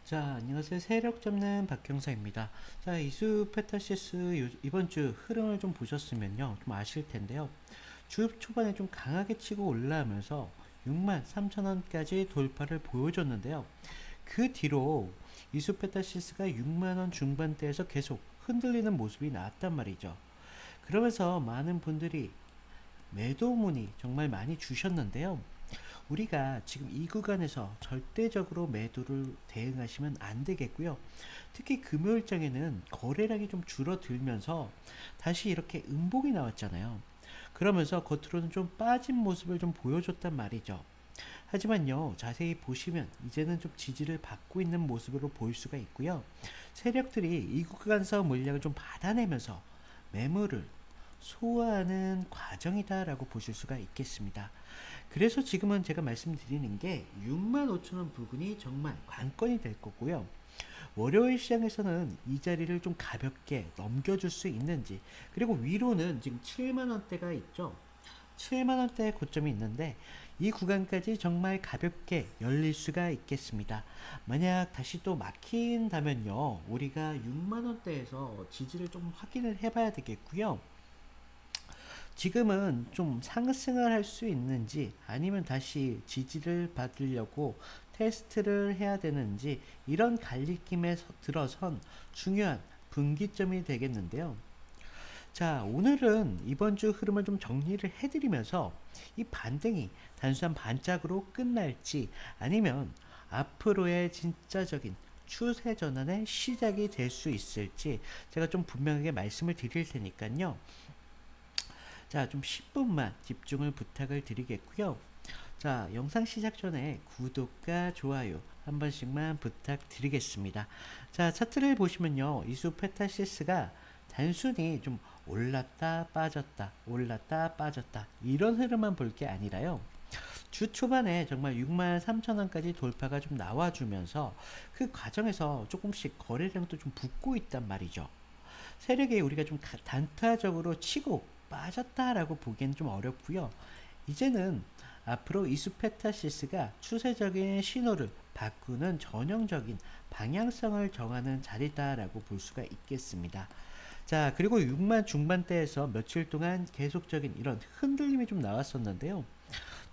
자, 안녕하세요. 세력 잡는 박경사입니다. 자, 이수 페타시스 이번 주 흐름을 좀 보셨으면요. 좀 아실 텐데요. 주 초반에 좀 강하게 치고 올라오면서 63,000원까지 돌파를 보여줬는데요. 그 뒤로 이수 페타시스가 6만원 중반대에서 계속 흔들리는 모습이 나왔단 말이죠. 그러면서 많은 분들이 매도 문의 정말 많이 주셨는데요. 우리가 지금 이 구간에서 절대적으로 매도를 대응하시면 안 되겠고요. 특히 금요일장에는 거래량이 좀 줄어들면서 다시 이렇게 음봉이 나왔잖아요. 그러면서 겉으로는 좀 빠진 모습을 좀 보여줬단 말이죠. 하지만요, 자세히 보시면 이제는 좀 지지를 받고 있는 모습으로 보일 수가 있고요. 세력들이 이 구간에서 물량을 좀 받아내면서 매물을 소화하는 과정이다라고 보실 수가 있겠습니다. 그래서 지금은 제가 말씀드리는 게 65,000원 부근이 정말 관건이 될 거고요. 월요일 시장에서는 이 자리를 좀 가볍게 넘겨줄 수 있는지, 그리고 위로는 지금 7만원대가 있죠. 7만원대의 고점이 있는데 이 구간까지 정말 가볍게 열릴 수가 있겠습니다. 만약 다시 또 막힌다면요, 우리가 6만원대에서 지지를 좀 확인을 해봐야 되겠고요. 지금은 좀 상승을 할 수 있는지 아니면 다시 지지를 받으려고 테스트를 해야 되는지, 이런 갈림길에 들어선 중요한 분기점이 되겠는데요. 자, 오늘은 이번 주 흐름을 좀 정리를 해드리면서 이 반등이 단순한 반짝으로 끝날지 아니면 앞으로의 진짜적인 추세 전환의 시작이 될 수 있을지 제가 좀 분명하게 말씀을 드릴 테니까요. 자, 좀 10분만 집중을 부탁을 드리겠고요. 자, 영상 시작 전에 구독과 좋아요 한 번씩만 부탁드리겠습니다. 자, 차트를 보시면요, 이수 페타시스가 단순히 좀 올랐다 빠졌다 올랐다 빠졌다 이런 흐름만 볼 게 아니라요, 주 초반에 정말 63,000원까지 돌파가 좀 나와주면서 그 과정에서 조금씩 거래량도 좀 붙고 있단 말이죠. 세력에 우리가 좀 단타적으로 치고 빠졌다라고 보기엔 좀 어렵고요. 이제는 앞으로 이수페타시스가 추세적인 신호를 바꾸는 전형적인 방향성을 정하는 자리다라고 볼 수가 있겠습니다. 자, 그리고 6만 중반대에서 며칠 동안 계속적인 이런 흔들림이 좀 나왔었는데요.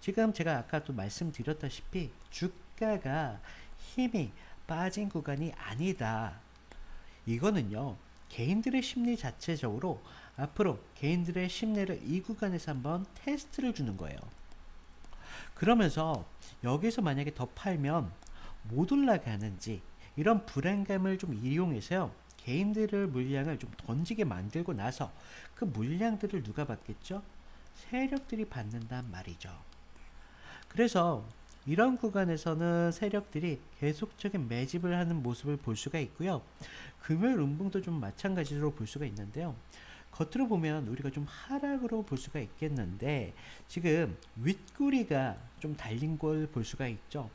지금 제가 아까 또 말씀드렸다시피 주가가 힘이 빠진 구간이 아니다. 이거는요, 개인들의 심리 자체적으로 앞으로 개인들의 심리를 이 구간에서 한번 테스트를 주는 거예요. 그러면서 여기서 만약에 더 팔면 못 올라가는지, 이런 불안감을 좀 이용해서요, 개인들의 물량을 좀 던지게 만들고 나서 그 물량들을 누가 받겠죠? 세력들이 받는단 말이죠. 그래서 이런 구간에서는 세력들이 계속적인 매집을 하는 모습을 볼 수가 있고요. 금요일 음봉도 좀 마찬가지로 볼 수가 있는데요. 겉으로 보면 우리가 좀 하락으로 볼 수가 있겠는데 지금 윗꼬리가 좀 달린 걸 볼 수가 있죠.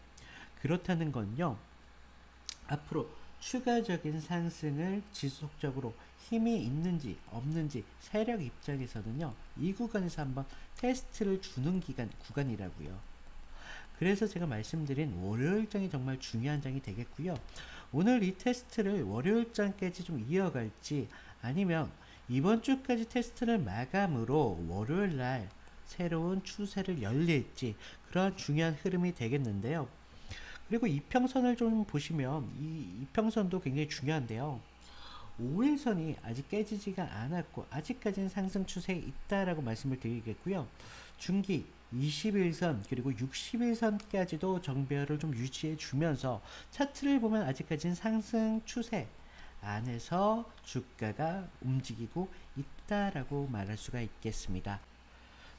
그렇다는 건요, 앞으로 추가적인 상승을 지속적으로 힘이 있는지 없는지 세력 입장에서는요, 이 구간에서 한번 테스트를 주는 구간이라고요. 그래서 제가 말씀드린 월요일장이 정말 중요한 장이 되겠고요. 오늘 이 테스트를 월요일장까지 좀 이어갈지 아니면 이번 주까지 테스트를 마감으로 월요일날 새로운 추세를 열릴지, 그런 중요한 흐름이 되겠는데요. 그리고 이평선을 좀 보시면 이 이평선도 굉장히 중요한데요. 5일선이 아직 깨지지가 않았고 아직까지는 상승 추세에 있다라고 말씀을 드리겠고요. 중기 21선 그리고 61선까지도 정배열을 좀 유지해 주면서 차트를 보면 아직까지는 상승 추세 안에서 주가가 움직이고 있다라고 말할 수가 있겠습니다.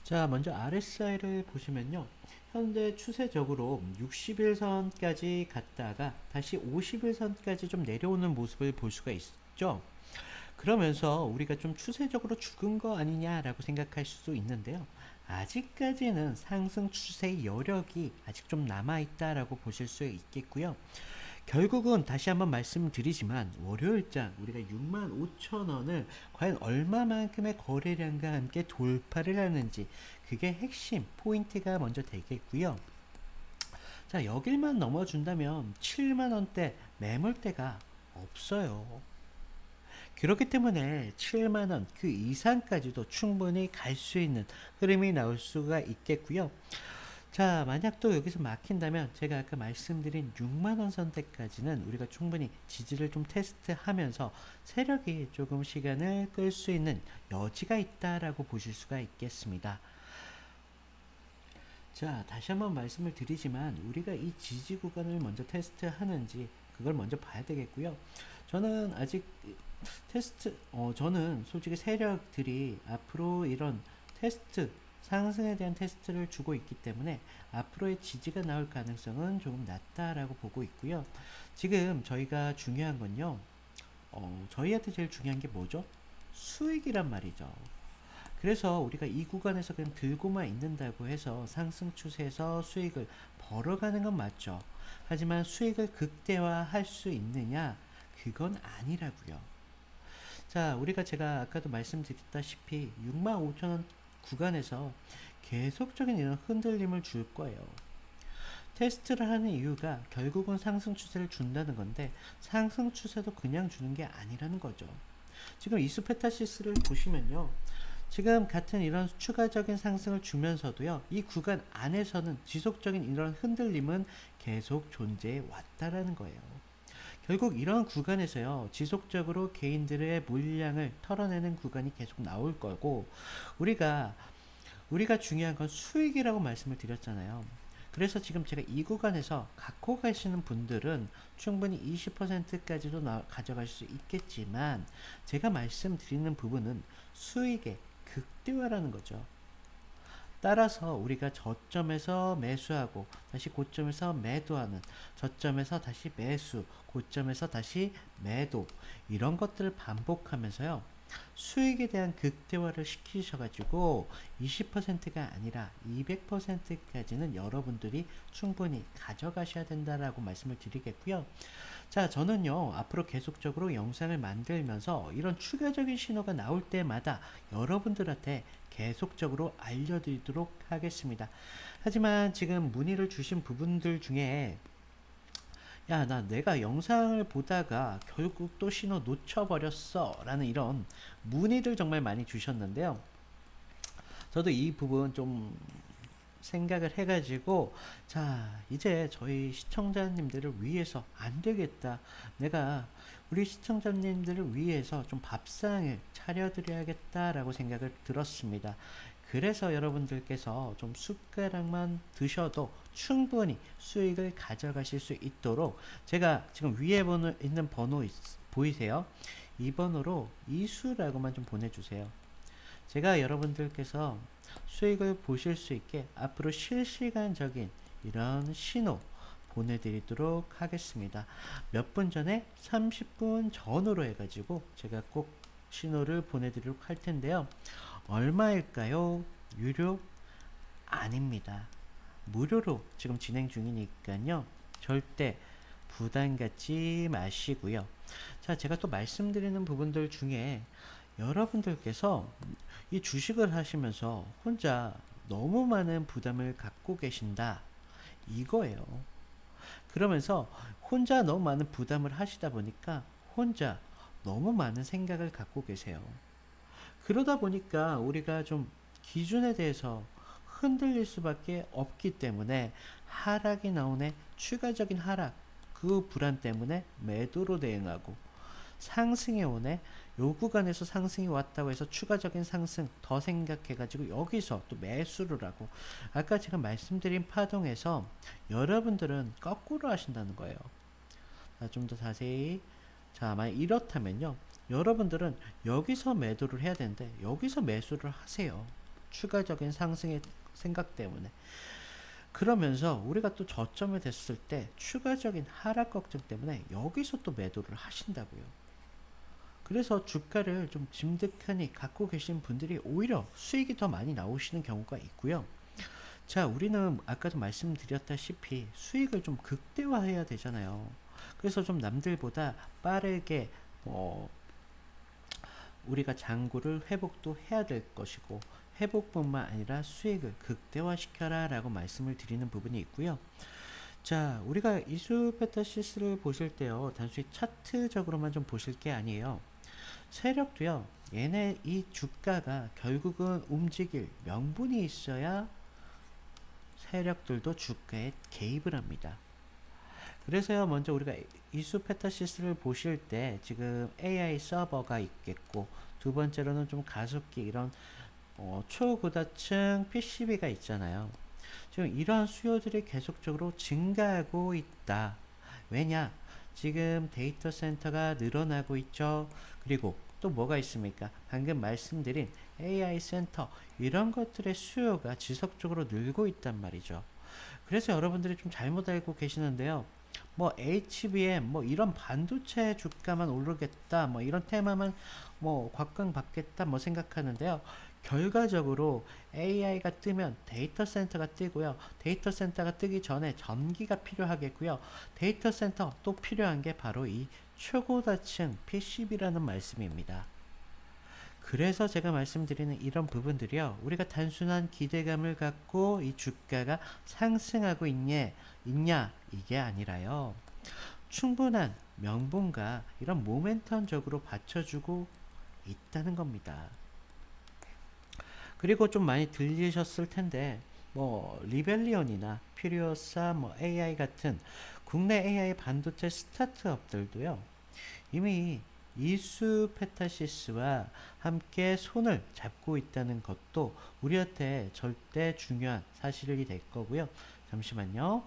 자, 먼저 RSI를 보시면요, 현재 추세적으로 60일선까지 갔다가 다시 50일선까지 좀 내려오는 모습을 볼 수가 있죠. 그러면서 우리가 좀 추세적으로 죽은 거 아니냐라고 생각할 수도 있는데요, 아직까지는 상승 추세의 여력이 아직 좀 남아있다라고 보실 수 있겠고요. 결국은 다시 한번 말씀드리지만 월요일장 우리가 65,000원을 과연 얼마만큼의 거래량과 함께 돌파를 하는지, 그게 핵심 포인트가 먼저 되겠고요. 자, 여길만 넘어준다면 7만 원대 매물대가 없어요. 그렇기 때문에 7만 원 그 이상까지도 충분히 갈 수 있는 흐름이 나올 수가 있겠고요. 자, 만약 또 여기서 막힌다면 제가 아까 말씀드린 6만 원 선대까지는 우리가 충분히 지지를 좀 테스트하면서 세력이 조금 시간을 끌 수 있는 여지가 있다라고 보실 수가 있겠습니다. 자, 다시 한번 말씀을 드리지만 우리가 이 지지 구간을 먼저 테스트하는지 그걸 먼저 봐야 되겠고요. 저는 아직 저는 솔직히 세력들이 앞으로 이런 테스트, 상승에 대한 테스트를 주고 있기 때문에 앞으로의 지지가 나올 가능성은 조금 낮다라고 보고 있고요. 지금 저희가 중요한 건요, 저희한테 제일 중요한 게 뭐죠? 수익이란 말이죠. 그래서 우리가 이 구간에서 그냥 들고만 있는다고 해서 상승 추세에서 수익을 벌어가는 건 맞죠. 하지만 수익을 극대화할 수 있느냐? 그건 아니라고요. 자, 우리가 제가 아까도 말씀드렸다시피 65,000원 구간에서 계속적인 이런 흔들림을 줄 거예요. 테스트를 하는 이유가 결국은 상승 추세를 준다는 건데 상승 추세도 그냥 주는 게 아니라는 거죠. 지금 이수페타시스를 보시면요. 지금 같은 이런 추가적인 상승을 주면서도요. 이 구간 안에서는 지속적인 이런 흔들림은 계속 존재해 왔다라는 거예요. 결국 이런 구간에서요. 지속적으로 개인들의 물량을 털어내는 구간이 계속 나올 거고 우리가 중요한 건 수익이라고 말씀을 드렸잖아요. 그래서 지금 제가 이 구간에서 갖고 가시는 분들은 충분히 20%까지도 가져갈 수 있겠지만 제가 말씀드리는 부분은 수익의 극대화라는 거죠. 따라서 우리가 저점에서 매수하고 다시 고점에서 매도하는, 저점에서 다시 매수, 고점에서 다시 매도, 이런 것들을 반복하면서요. 수익에 대한 극대화를 시키셔가지고 20%가 아니라 200%까지는 여러분들이 충분히 가져가셔야 된다라고 말씀을 드리겠고요. 자, 저는요 앞으로 계속적으로 영상을 만들면서 이런 추가적인 신호가 나올 때마다 여러분들한테 계속적으로 알려드리도록 하겠습니다. 하지만 지금 문의를 주신 부분들 중에 야, 내가 영상을 보다가 결국 또 신호 놓쳐버렸어 라는 이런 문의를 정말 많이 주셨는데요. 저도 이 부분 좀 생각을 해가지고 자, 이제 저희 시청자님들을 위해서 안 되겠다. 내가 우리 시청자님들을 위해서 좀 밥상을 차려드려야겠다라고 생각을 들었습니다. 그래서 여러분들께서 좀 숟가락만 드셔도 충분히 수익을 가져가실 수 있도록 제가 지금 위에 있는 번호 보이세요? 이 번호로 이수라고만 좀 보내주세요. 제가 여러분들께서 수익을 보실 수 있게 앞으로 실시간적인 이런 신호 보내드리도록 하겠습니다. 몇 분 전에 30분 전후로 해가지고 제가 꼭 신호를 보내드리도록 할 텐데요. 얼마일까요? 유료? 아닙니다. 무료로 지금 진행 중이니까요. 절대 부담 갖지 마시고요. 자, 제가 또 말씀드리는 부분들 중에 여러분들께서 이 주식을 하시면서 혼자 너무 많은 부담을 갖고 계신다. 이거예요. 그러면서 혼자 너무 많은 부담을 하시다 보니까 혼자 너무 많은 생각을 갖고 계세요. 그러다 보니까 우리가 좀 기준에 대해서 흔들릴 수밖에 없기 때문에 하락이 나오네, 추가적인 하락, 그 불안 때문에 매도로 대응하고 상승에 오네, 요 구간에서 상승이 왔다고 해서 추가적인 상승 더 생각해가지고 여기서 또 매수를 하고 아까 제가 말씀드린 파동에서 여러분들은 거꾸로 하신다는 거예요. 좀 더 자세히 자, 만약 이렇다면요. 여러분들은 여기서 매도를 해야 되는데 여기서 매수를 하세요. 추가적인 상승의 생각 때문에. 그러면서 우리가 또 저점에 됐을 때 추가적인 하락 걱정 때문에 여기서 또 매도를 하신다고요. 그래서 주가를 좀 짐득하니 갖고 계신 분들이 오히려 수익이 더 많이 나오시는 경우가 있고요. 자, 우리는 아까도 말씀드렸다시피 수익을 좀 극대화해야 되잖아요. 그래서 좀 남들보다 빠르게 우리가 장구를 회복도 해야 될 것이고 회복뿐만 아니라 수익을 극대화시켜라 라고 말씀을 드리는 부분이 있고요. 자, 우리가 이수페타시스를 보실 때요, 단순히 차트적으로만 좀 보실 게 아니에요. 세력도요, 얘네 이 주가가 결국은 움직일 명분이 있어야 세력들도 주가에 개입을 합니다. 그래서요, 먼저 우리가 이수페타시스를 보실 때 지금 AI 서버가 있겠고, 두 번째로는 좀 가속기 이런 초고다층 PCB가 있잖아요. 지금 이러한 수요들이 계속적으로 증가하고 있다. 왜냐? 지금 데이터 센터가 늘어나고 있죠. 그리고 또 뭐가 있습니까? 방금 말씀드린 AI 센터 이런 것들의 수요가 지속적으로 늘고 있단 말이죠. 그래서 여러분들이 좀 잘못 알고 계시는데요. 뭐 HBM 뭐 이런 반도체 주가만 오르겠다 뭐 이런 테마만 뭐 곽강받겠다 뭐 생각하는데요. 결과적으로 AI가 뜨면 데이터 센터가 뜨고요. 데이터 센터가 뜨기 전에 전기가 필요하겠고요. 데이터 센터 또 필요한 게 바로 이 최고다층 PCB라는 말씀입니다. 그래서 제가 말씀드리는 이런 부분들이요. 우리가 단순한 기대감을 갖고 이 주가가 상승하고 있냐 이게 아니라요. 충분한 명분과 이런 모멘텀적으로 받쳐주고 있다는 겁니다. 그리고 좀 많이 들리셨을 텐데 뭐 리벨리온이나 퓨리오사 뭐 AI 같은 국내 AI 반도체 스타트업들도요. 이미 이수 페타시스와 함께 손을 잡고 있다는 것도 우리한테 절대 중요한 사실이 될 거고요. 잠시만요.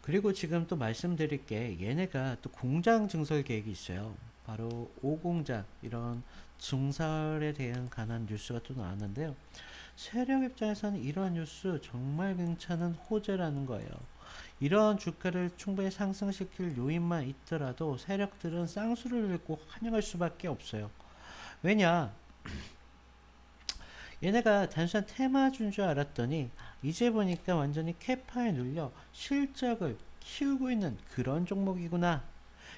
그리고 지금 또 말씀드릴 게 얘네가 또 공장 증설 계획이 있어요. 바로 5공장 이런 증설에 대한 관한 뉴스가 또 나왔는데요. 세력 입장에서는 이러한 뉴스 정말 괜찮은 호재라는 거예요. 이런 주가를 충분히 상승시킬 요인만 있더라도 세력들은 쌍수를 들고 환영할 수밖에 없어요. 왜냐? 얘네가 단순한 테마주인 줄 알았더니 이제 보니까 완전히 캐파에 눌려 실적을 키우고 있는 그런 종목이구나.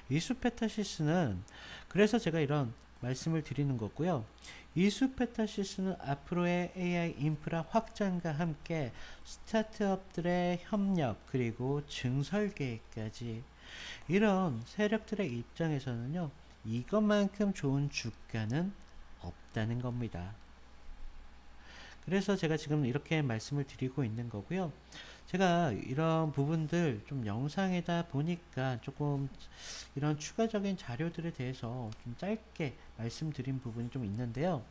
이수페타시스는 그래서 제가 이런 말씀을 드리는 거고요. 이수페타시스는 앞으로의 AI 인프라 확장과 함께 스타트업들의 협력 그리고 증설 계획까지 이런 세력들의 입장에서는요. 이것만큼 좋은 주가는 없다는 겁니다. 그래서 제가 지금 이렇게 말씀을 드리고 있는 거고요. 제가 이런 부분들 좀 영상에다 보니까 조금 이런 추가적인 자료들에 대해서 좀 짧게 말씀드린 부분이 좀 있는데요.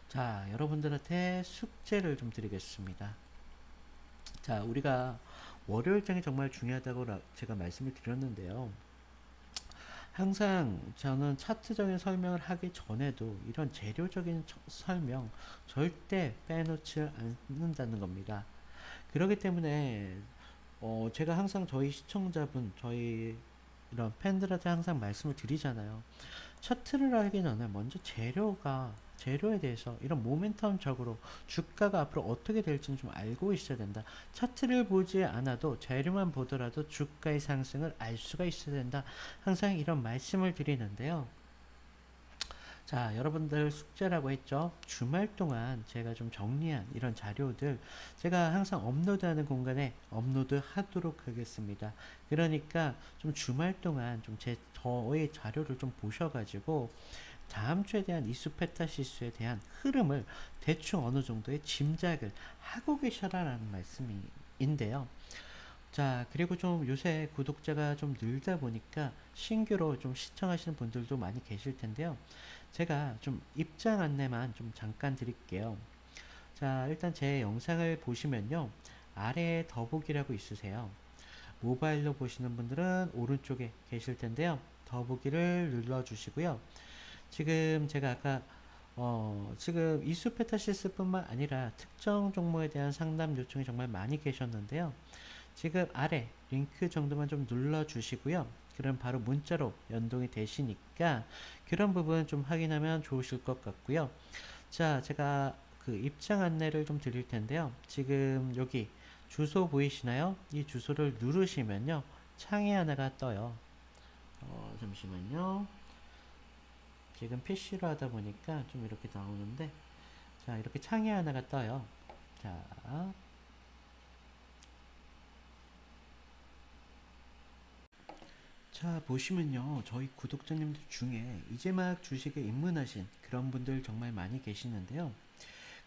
자, 여러분들한테 숙제를 좀 드리겠습니다. 자, 우리가 월요일장이 정말 중요하다고 제가 말씀을 드렸는데요. 항상 저는 차트적인 설명을 하기 전에도 이런 재료적인 설명 절대 빼놓지 않는다는 겁니다. 그렇기 때문에 제가 항상 저희 시청자분, 저희 이런 팬들한테 항상 말씀을 드리잖아요. 차트를 알기 전에 먼저 재료에 대해서 이런 모멘텀적으로 주가가 앞으로 어떻게 될지는 좀 알고 있어야 된다. 차트를 보지 않아도 재료만 보더라도 주가의 상승을 알 수가 있어야 된다. 항상 이런 말씀을 드리는데요. 자, 여러분들 숙제라고 했죠. 주말 동안 제가 좀 정리한 이런 자료들 제가 항상 업로드하는 공간에 업로드 하도록 하겠습니다. 그러니까 좀 주말 동안 좀 저의 자료를 좀 보셔가지고 다음 주에 대한 이수페타시스에 대한 흐름을 대충 어느 정도의 짐작을 하고 계셔라라는 말씀인데요. 자, 그리고 좀 요새 구독자가 좀 늘다 보니까 신규로 좀 시청하시는 분들도 많이 계실 텐데요. 제가 좀 입장 안내만 좀 잠깐 드릴게요. 자, 일단 제 영상을 보시면요. 아래에 더보기라고 있으세요. 모바일로 보시는 분들은 오른쪽에 계실 텐데요. 더보기를 눌러주시고요. 지금 제가 아까 지금 이수페타시스 뿐만 아니라 특정 종목에 대한 상담 요청이 정말 많이 계셨는데요. 지금 아래 링크 정도만 좀 눌러주시고요. 그럼 바로 문자로 연동이 되시니까 그런 부분 좀 확인하면 좋으실 것 같고요. 자, 제가 그 입장 안내를 좀 드릴 텐데요. 지금 여기 주소 보이시나요? 이 주소를 누르시면요. 창이 하나가 떠요. 잠시만요. 지금 PC로 하다 보니까 좀 이렇게 나오는데 자, 이렇게 창이 하나가 떠요. 자, 자, 보시면요. 저희 구독자님들 중에 이제 막 주식에 입문하신 그런 분들 정말 많이 계시는데요.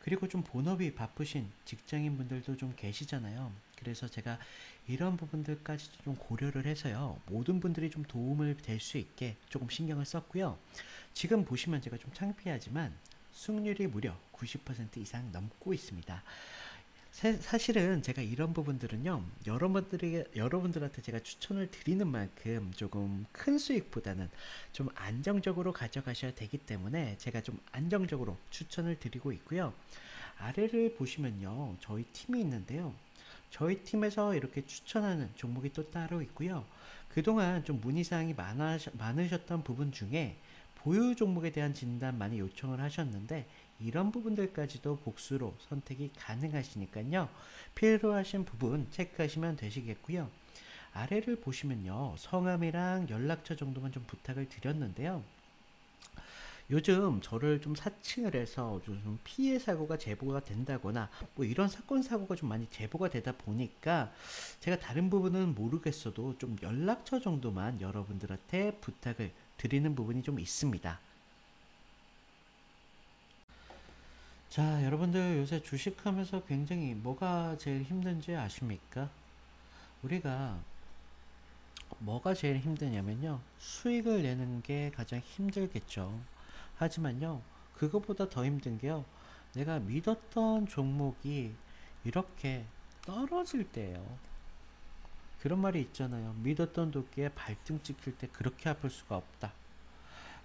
그리고 좀 본업이 바쁘신 직장인 분들도 좀 계시잖아요. 그래서 제가 이런 부분들까지도 좀 고려를 해서요. 모든 분들이 좀 도움을 될 수 있게 조금 신경을 썼고요. 지금 보시면 제가 좀 창피하지만 수익률이 무려 90% 이상 넘고 있습니다. 사실은 제가 이런 부분들은요, 여러분들한테 제가 추천을 드리는 만큼 조금 큰 수익보다는 좀 안정적으로 가져가셔야 되기 때문에 제가 좀 안정적으로 추천을 드리고 있고요. 아래를 보시면요, 저희 팀이 있는데요. 저희 팀에서 이렇게 추천하는 종목이 또 따로 있고요. 그동안 좀 문의사항이 많으셨던 부분 중에 보유 종목에 대한 진단 많이 요청을 하셨는데 이런 부분들까지도 복수로 선택이 가능하시니까요. 필요하신 부분 체크하시면 되시겠고요. 아래를 보시면요. 성함이랑 연락처 정도만 좀 부탁을 드렸는데요. 요즘 저를 좀 사칭을 해서 좀 피해 사고가 제보가 된다거나 뭐 이런 사건 사고가 좀 많이 제보가 되다 보니까 제가 다른 부분은 모르겠어도 좀 연락처 정도만 여러분들한테 부탁을 드리는 부분이 좀 있습니다. 자, 여러분들 요새 주식하면서 굉장히 뭐가 제일 힘든지 아십니까? 우리가 뭐가 제일 힘드냐면요. 수익을 내는 게 가장 힘들겠죠. 하지만요. 그것보다 더 힘든 게요. 내가 믿었던 종목이 이렇게 떨어질 때예요. 그런 말이 있잖아요. 믿었던 도끼에 발등 찍힐 때 그렇게 아플 수가 없다.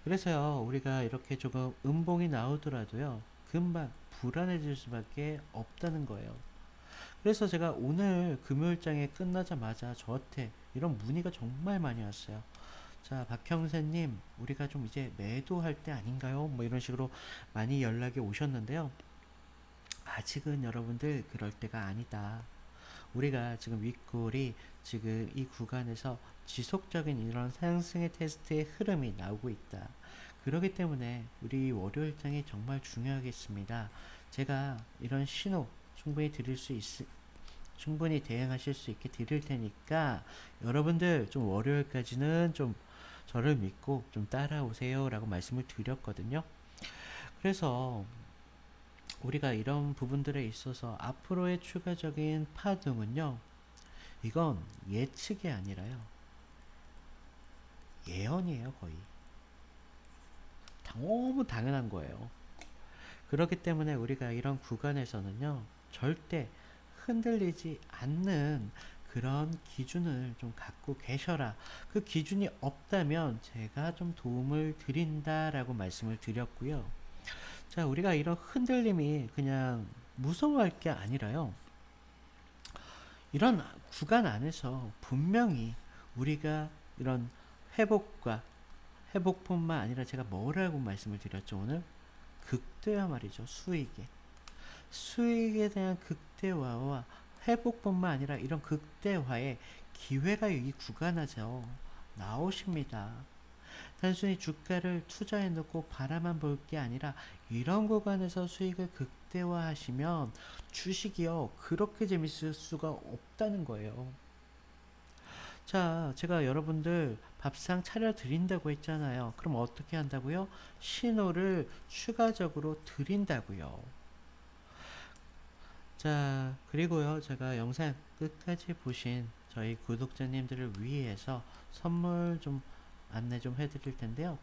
그래서요. 우리가 이렇게 조금 음봉이 나오더라도요. 금방 불안해질 수밖에 없다는 거예요. 그래서 제가 오늘 금요일장에 끝나자마자 저한테 이런 문의가 정말 많이 왔어요. 자, 박형세님, 우리가 좀 이제 매도할 때 아닌가요? 뭐 이런 식으로 많이 연락이 오셨는데요. 아직은 여러분들 그럴 때가 아니다. 우리가 지금 윗골이 지금 이 구간에서 지속적인 이런 상승의 테스트의 흐름이 나오고 있다. 그렇기 때문에 우리 월요일장이 정말 중요하겠습니다. 제가 이런 신호 충분히 대응하실 수 있게 드릴 테니까 여러분들 좀 월요일까지는 좀 저를 믿고 좀 따라오세요 라고 말씀을 드렸거든요. 그래서 우리가 이런 부분들에 있어서 앞으로의 추가적인 파동은요, 이건 예측이 아니라요, 예언이에요. 거의 너무 당연한 거예요. 그렇기 때문에 우리가 이런 구간에서는요, 절대 흔들리지 않는 그런 기준을 좀 갖고 계셔라. 그 기준이 없다면 제가 좀 도움을 드린다라고 말씀을 드렸고요. 자, 우리가 이런 흔들림이 그냥 무서워할 게 아니라요. 이런 구간 안에서 분명히 우리가 이런 회복과 회복뿐만 아니라 제가 뭐라고 말씀을 드렸죠, 오늘? 극대화 말이죠. 수익에 대한 극대화와 회복뿐만 아니라 이런 극대화의 기회가 이 구간에서 나오십니다. 단순히 주가를 투자해 놓고 바라만 볼 게 아니라 이런 구간에서 수익을 극대화하시면 주식이요, 그렇게 재밌을 수가 없다는 거예요. 자, 제가 여러분들 밥상 차려 드린다고 했잖아요. 그럼 어떻게 한다고요? 신호를 추가적으로 드린다고요. 자, 그리고요, 제가 영상 끝까지 보신 저희 구독자님들을 위해서 선물 좀 안내 좀 해드릴 텐데요.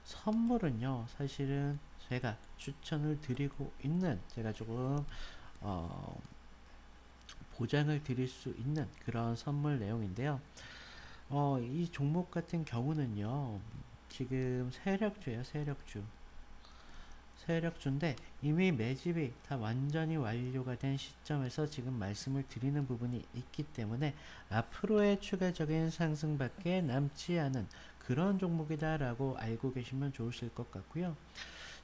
선물은요, 사실은 제가 추천을 드리고 있는, 제가 조금 보장을 드릴 수 있는 그런 선물 내용인데요. 이 종목 같은 경우는요, 지금 세력주예요. 세력주인데 이미 매집이 다 완전히 완료가 된 시점에서 지금 말씀을 드리는 부분이 있기 때문에 앞으로의 추가적인 상승밖에 남지 않은 그런 종목이다 라고 알고 계시면 좋으실 것 같고요.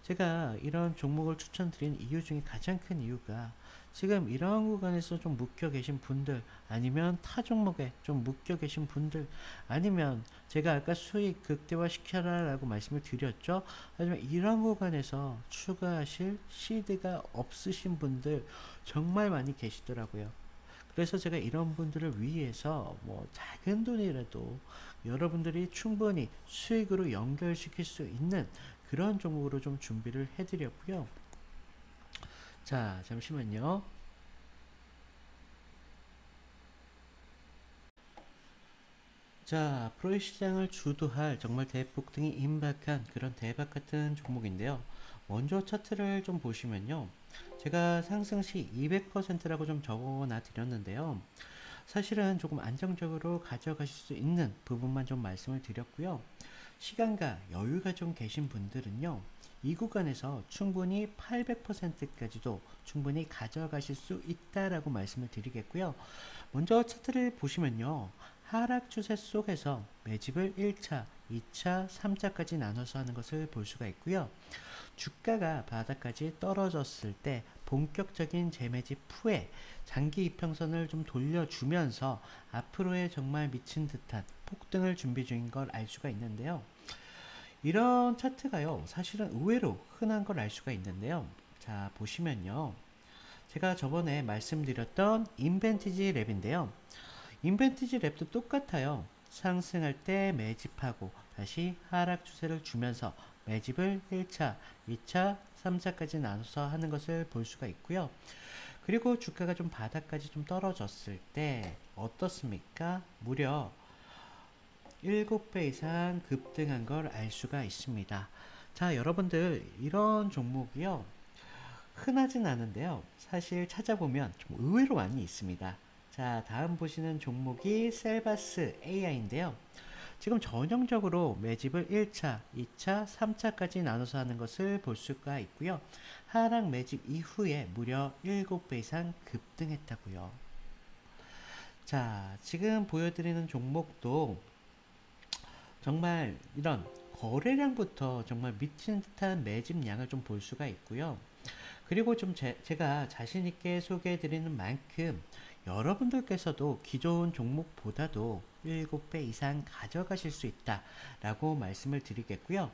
제가 이런 종목을 추천드린 이유 중에 가장 큰 이유가 지금 이런 구간에서 좀 묶여 계신 분들, 아니면 타 종목에 좀 묶여 계신 분들, 아니면 제가 아까 수익 극대화 시켜라 라고 말씀을 드렸죠. 하지만 이런 구간에서 추가하실 시드가 없으신 분들 정말 많이 계시더라고요. 그래서 제가 이런 분들을 위해서 뭐 작은 돈이라도 여러분들이 충분히 수익으로 연결시킬 수 있는 그런 종목으로 좀 준비를 해드렸고요. 자, 잠시만요. 자, 앞으로의 시장을 주도할 정말 대폭등이 임박한 그런 대박 같은 종목인데요. 먼저 차트를 좀 보시면요. 제가 상승 시 200%라고 좀 적어놔 드렸는데요. 사실은 조금 안정적으로 가져가실 수 있는 부분만 좀 말씀을 드렸고요. 시간과 여유가 좀 계신 분들은요. 이 구간에서 충분히 800%까지도 충분히 가져가실 수 있다라고 말씀을 드리겠고요. 먼저 차트를 보시면요. 하락 추세 속에서 매집을 1차, 2차, 3차까지 나눠서 하는 것을 볼 수가 있고요. 주가가 바닥까지 떨어졌을 때 본격적인 재매집 후에 장기 이평선을 좀 돌려주면서 앞으로의 정말 미친 듯한 폭등을 준비 중인 걸 알 수가 있는데요. 이런 차트가요, 사실은 의외로 흔한 걸 알 수가 있는데요. 자, 보시면요. 제가 저번에 말씀드렸던 인벤티지 랩인데요. 인벤티지 랩도 똑같아요. 상승할 때 매집하고 다시 하락 추세를 주면서 매집을 1차, 2차, 3차까지 나눠서 하는 것을 볼 수가 있고요. 그리고 주가가 좀 바닥까지 좀 떨어졌을 때 어떻습니까? 무려 7배 이상 급등한 걸 알 수가 있습니다. 자, 여러분들 이런 종목이요. 흔하진 않은데요. 사실 찾아보면 좀 의외로 많이 있습니다. 자, 다음 보시는 종목이 셀바스 AI인데요. 지금 전형적으로 매집을 1차, 2차, 3차까지 나눠서 하는 것을 볼 수가 있고요. 하락 매집 이후에 무려 7배 이상 급등했다고요. 자, 지금 보여드리는 종목도 정말 이런 거래량부터 정말 미친 듯한 매집량을 좀 볼 수가 있고요. 그리고 좀 제가 자신있게 소개해드리는 만큼 여러분들께서도 기존 종목보다도 7배 이상 가져가실 수 있다라고 말씀을 드리겠고요.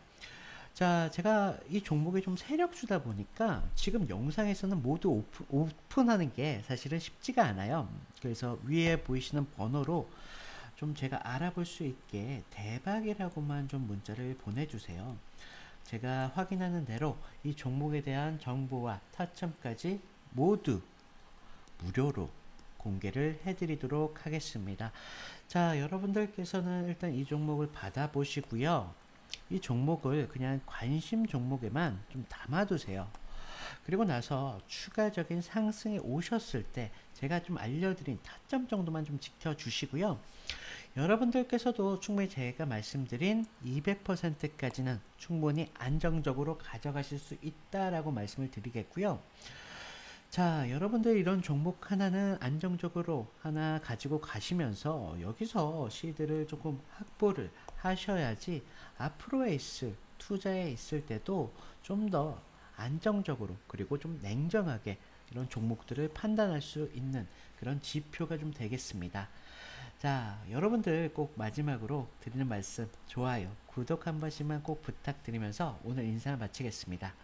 자, 제가 이 종목에 좀 세력 주다 보니까 지금 영상에서는 모두 오픈하는 게 사실은 쉽지가 않아요. 그래서 위에 보이시는 번호로 좀 제가 알아볼 수 있게 대박이라고만 좀 문자를 보내주세요. 제가 확인하는 대로 이 종목에 대한 정보와 타점까지 모두 무료로 공개를 해드리도록 하겠습니다. 자, 여러분들께서는 일단 이 종목을 받아보시고요. 이 종목을 그냥 관심 종목에만 좀 담아두세요. 그리고 나서 추가적인 상승에 오셨을 때 제가 좀 알려드린 타점 정도만 좀 지켜주시고요. 여러분들께서도 충분히 제가 말씀드린 200%까지는 충분히 안정적으로 가져가실 수 있다라고 말씀을 드리겠고요. 자, 여러분들 이런 종목 하나는 안정적으로 하나 가지고 가시면서 여기서 시드를 조금 확보를 하셔야지 앞으로에 있을 투자에 있을 때도 좀 더 안정적으로 그리고 좀 냉정하게 이런 종목들을 판단할 수 있는 그런 지표가 좀 되겠습니다. 자, 여러분들 꼭 마지막으로 드리는 말씀, 좋아요, 구독 한 번씩만 꼭 부탁드리면서 오늘 인사 마치겠습니다.